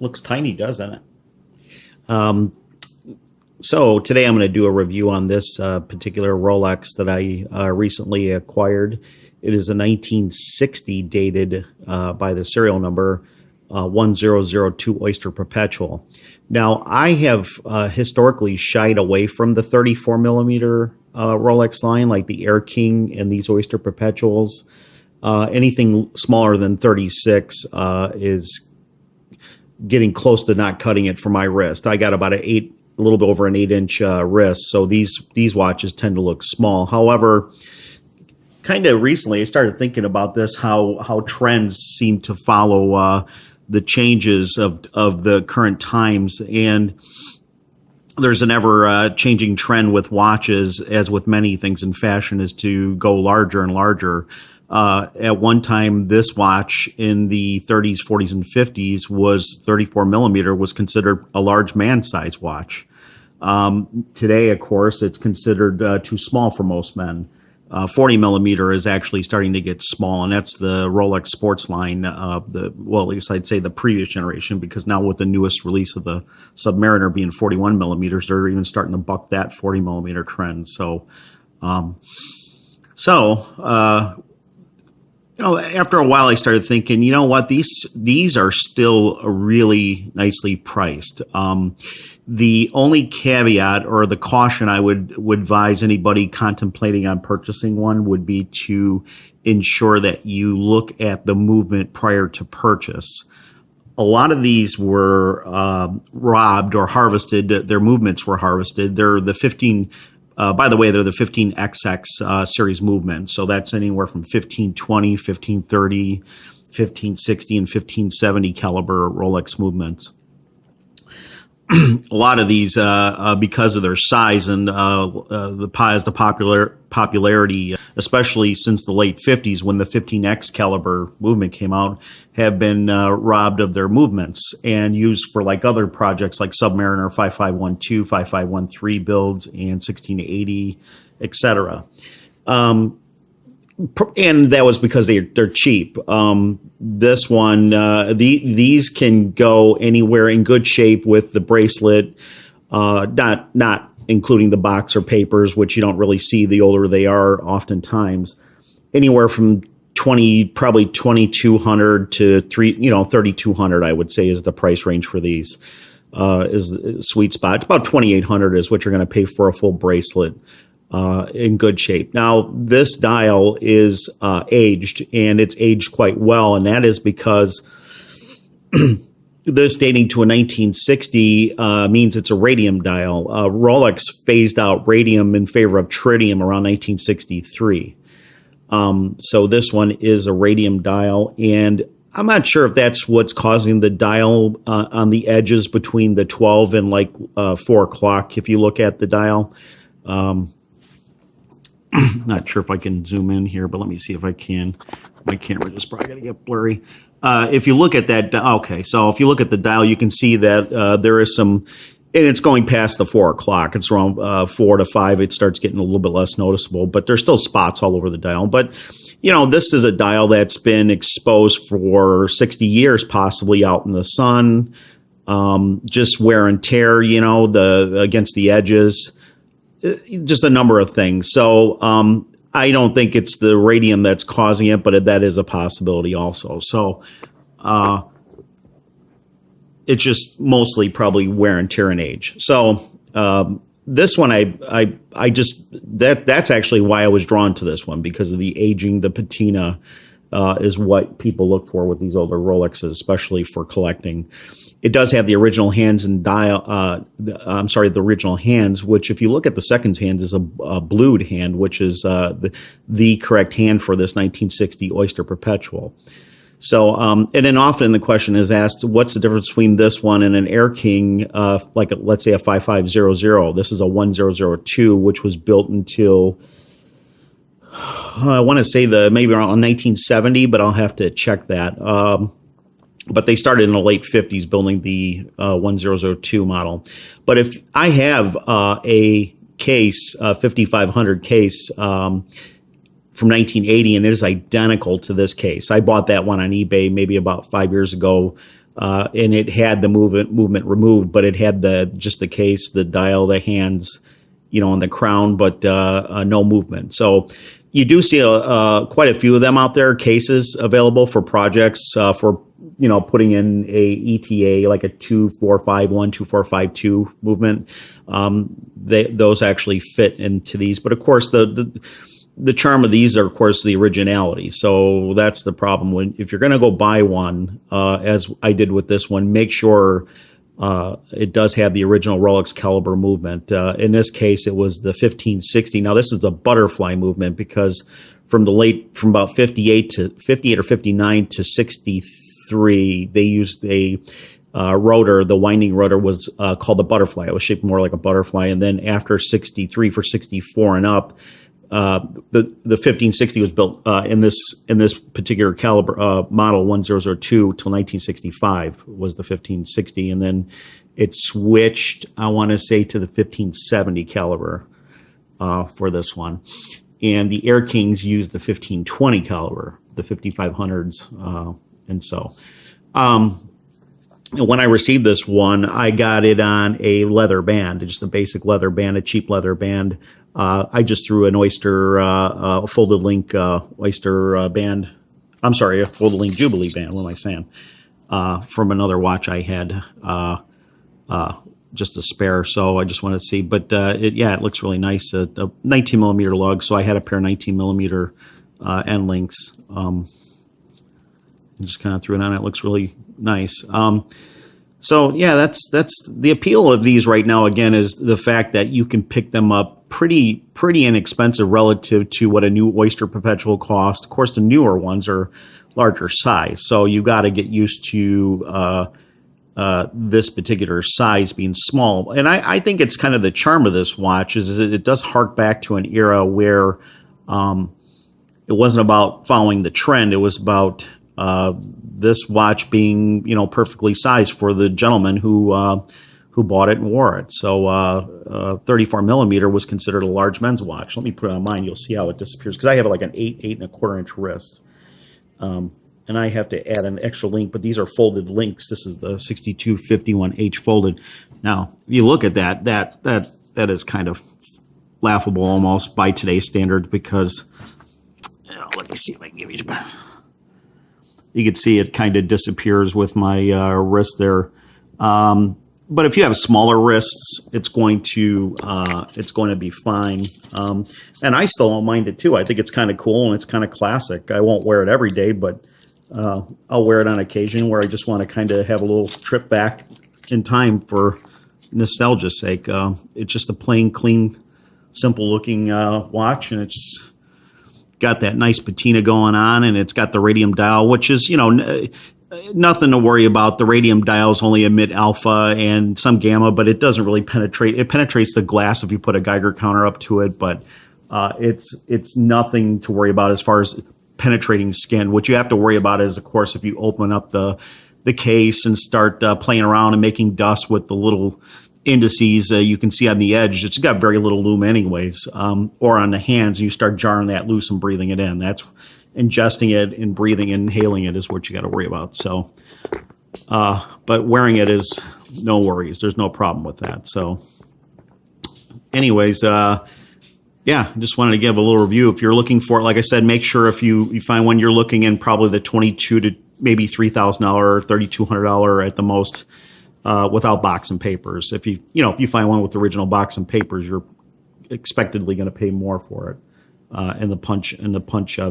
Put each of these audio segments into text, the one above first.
Looks tiny, doesn't it? Um, so today I'm going to do a review on this particular Rolex that I recently acquired. It is a 1960 dated by the serial number 1002 Oyster Perpetual. Now, I have historically shied away from the 34 millimeter Rolex line, like the Air King and these Oyster Perpetuals. Anything smaller than 36 is getting close to not cutting it for my wrist. I got about a little bit over an 8-inch wrist, so these watches tend to look small. However, kind of recently, I started thinking about this, how trends seem to follow the changes of the current times, and there's an ever-changing trend with watches, as with many things in fashion, is to go larger and larger. At one time, this watch in the 30s, 40s, and 50s was 34 millimeter was considered a large man-size watch. Today, of course, it's considered too small for most men. 40 millimeter is actually starting to get small, and that's the Rolex sports line. Well, at least I'd say the previous generation, because now with the newest release of the Submariner being 41 millimeters, they're even starting to buck that 40 millimeter trend. So, after a while, I started thinking, you know what, these are still really nicely priced. The only caveat or the caution I would advise anybody contemplating on purchasing one would be to ensure that you look at the movement prior to purchase. A lot of these were robbed or harvested. Their movements were harvested. They're the 15. By the way, they're the 15XX series movement. So that's anywhere from 1520, 1530, 1560, and 1570 caliber Rolex movements. A lot of these, because of their size and the popularity, especially since the late 50s when the 15X caliber movement came out, have been robbed of their movements and used for like other projects like Submariner 5512, 5513 builds and 1680, etc. And that was because they're cheap. This one, these can go anywhere in good shape with the bracelet, not including the box or papers, which you don't really see the older they are oftentimes. Anywhere from probably 2,200 to 3,200, I would say, is the price range for these. Is the sweet spot. It's about 2,800 is what you're going to pay for a full bracelet. In good shape. Now, this dial is aged, and it's aged quite well, and that is because this dating to a 1960 means it's a radium dial. Rolex phased out radium in favor of tritium around 1963. So this one is a radium dial, and I'm not sure if that's what's causing the dial on the edges between the 12 and like 4 o'clock, if you look at the dial. Not sure if I can zoom in here, but let me see if I can. My camera just probably got to get blurry. If you look at that, okay, so if you look at the dial, you can see that there is some, and it's going past the 4 o'clock. It's around 4 to 5. It starts getting a little bit less noticeable, but there's still spots all over the dial. But, this is a dial that's been exposed for 60 years, possibly out in the sun, just wear and tear, against the edges. Just a number of things. So I don't think it's the radium that's causing it, but that is a possibility also. So it's just mostly probably wear and tear and age. So this one, that's actually why I was drawn to this one, because of the aging. The patina is what people look for with these older Rolexes, especially for collecting. It does have the original hands and dial. The original hands, which if you look at the seconds hand, is a blued hand, which is the correct hand for this 1960 Oyster Perpetual. So, and then often the question is asked, what's the difference between this one and an Air King, let's say a 5500? This is a 1002, which was built until I want to say maybe around 1970, but I'll have to check that. But they started in the late 50s building the 1002 model. But if I have a case, a 5500 case from 1980, and it is identical to this case. I bought that one on eBay maybe about 5 years ago and it had the movement removed, but it had just the case, the dial, the hands, and the crown, but no movement. So you do see quite a few of them out there, cases available for projects for putting in a ETA, like a 2451, 2452 movement. Those actually fit into these, but of course the charm of these are, of course, the originality. So that's the problem. If you're going to go buy one, as I did with this one, make sure it does have the original Rolex caliber movement. In this case, it was the 1560. Now, this is the butterfly movement because from about 58 or 59 to 63, they used a rotor. The winding rotor was called the butterfly. It was shaped more like a butterfly. And then after 63 for 64 and up, the 1560 was built in this particular caliber model 1002 till 1965 was the 1560, and then it switched, I want to say, to the 1570 caliber for this one, and the Air Kings used the 1520 caliber, the 5500s, and so. And when I received this one, I got it on a leather band, just a basic leather band, a cheap leather band. I just threw an Oyster, folded link Oyster band. I'm sorry, a folded link Jubilee band. What am I saying? From another watch I had, just a spare. So I just wanted to see. But it looks really nice. A 19 millimeter lug. So I had a pair of 19 millimeter end links. Just kind of threw it on. It looks really nice. So yeah, that's the appeal of these right now. Again, is the fact that you can pick them up pretty inexpensive relative to what a new Oyster Perpetual costs. Of course, the newer ones are larger size, so you got to get used to this particular size being small. And I think it's kind of the charm of this watch is it does hark back to an era where it wasn't about following the trend. It was about this watch being, perfectly sized for the gentleman who bought it and wore it. So 34 millimeter was considered a large men's watch. Let me put it on mine. You'll see how it disappears because I have like an 8.25 inch wrist. And I have to add an extra link, but these are folded links. This is the 6251H folded. Now, if you look at that is kind of laughable almost by today's standards because, let me see if I can give you. You can see it kind of disappears with my wrist there. But if you have smaller wrists, it's going to be fine. And I still don't mind it too. I think it's kind of cool and it's kind of classic. I won't wear it every day, but I'll wear it on occasion where I just want to kind of have a little trip back in time for nostalgia's sake. It's just a plain, clean, simple-looking watch, and it's got that nice patina going on, and it's got the Radium Dial, which is, nothing to worry about. The Radium Dials only emit alpha and some gamma, but it doesn't really penetrate. It penetrates the glass if you put a Geiger counter up to it, but it's nothing to worry about as far as penetrating skin. What you have to worry about is, of course, if you open up the case and start playing around and making dust with the little indices you can see on the edge, it's got very little lume anyways, or on the hands, you start jarring that loose and breathing it in. That's ingesting it and breathing and inhaling it is what you got to worry about. So, but wearing it is no worries. There's no problem with that. So anyways, yeah, just wanted to give a little review. If you're looking for it, like I said, make sure if you find one, you're looking in probably the $22,000 to maybe $3,000 or $3,200 at the most, without box and papers. If you find one with the original box and papers, you're expectedly going to pay more for it, and the punch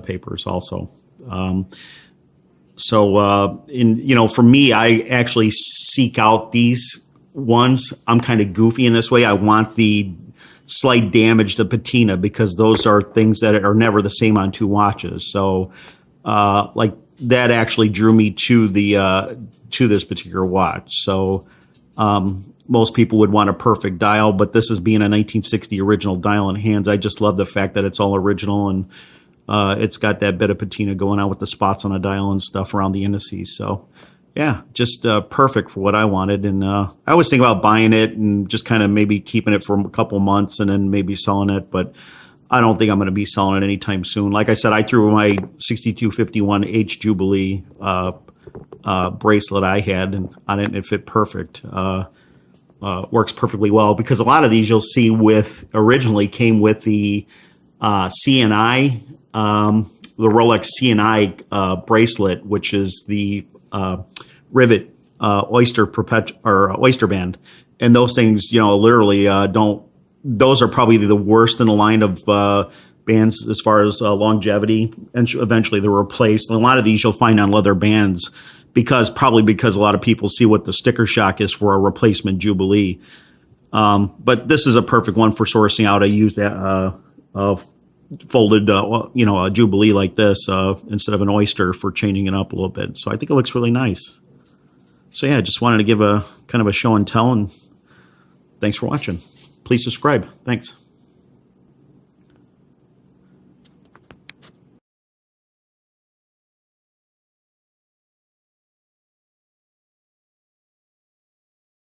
papers also. For me, I actually seek out these ones. I'm kind of goofy in this way. I want the slight damage to patina because those are things that are never the same on two watches. So, like that actually drew me to this particular watch. So, most people would want a perfect dial, but this is being a 1960 original dial in hands. I just love the fact that it's all original and it's got that bit of patina going on with the spots on a dial and stuff around the indices. So, yeah, just perfect for what I wanted. And I always think about buying it and just kind of maybe keeping it for a couple months and then maybe selling it. But I don't think I'm going to be selling it anytime soon. Like I said, I threw my 6251H Jubilee bracelet I had on it, and it fit perfect. Works perfectly well, because a lot of these you'll see originally came with the CNI, the Rolex CNI bracelet, which is the rivet Oyster Perpetual or Oyster Band, and those things, literally don't. Those are probably the worst in the line of bands as far as longevity, and eventually they're replaced. And a lot of these you'll find on leather bands, because a lot of people see what the sticker shock is for a replacement Jubilee. But this is a perfect one for sourcing out. I used folded, a Jubilee like this instead of an Oyster for changing it up a little bit. So I think it looks really nice. So yeah, just wanted to give a kind of a show and tell, and thanks for watching. Please subscribe. Thanks.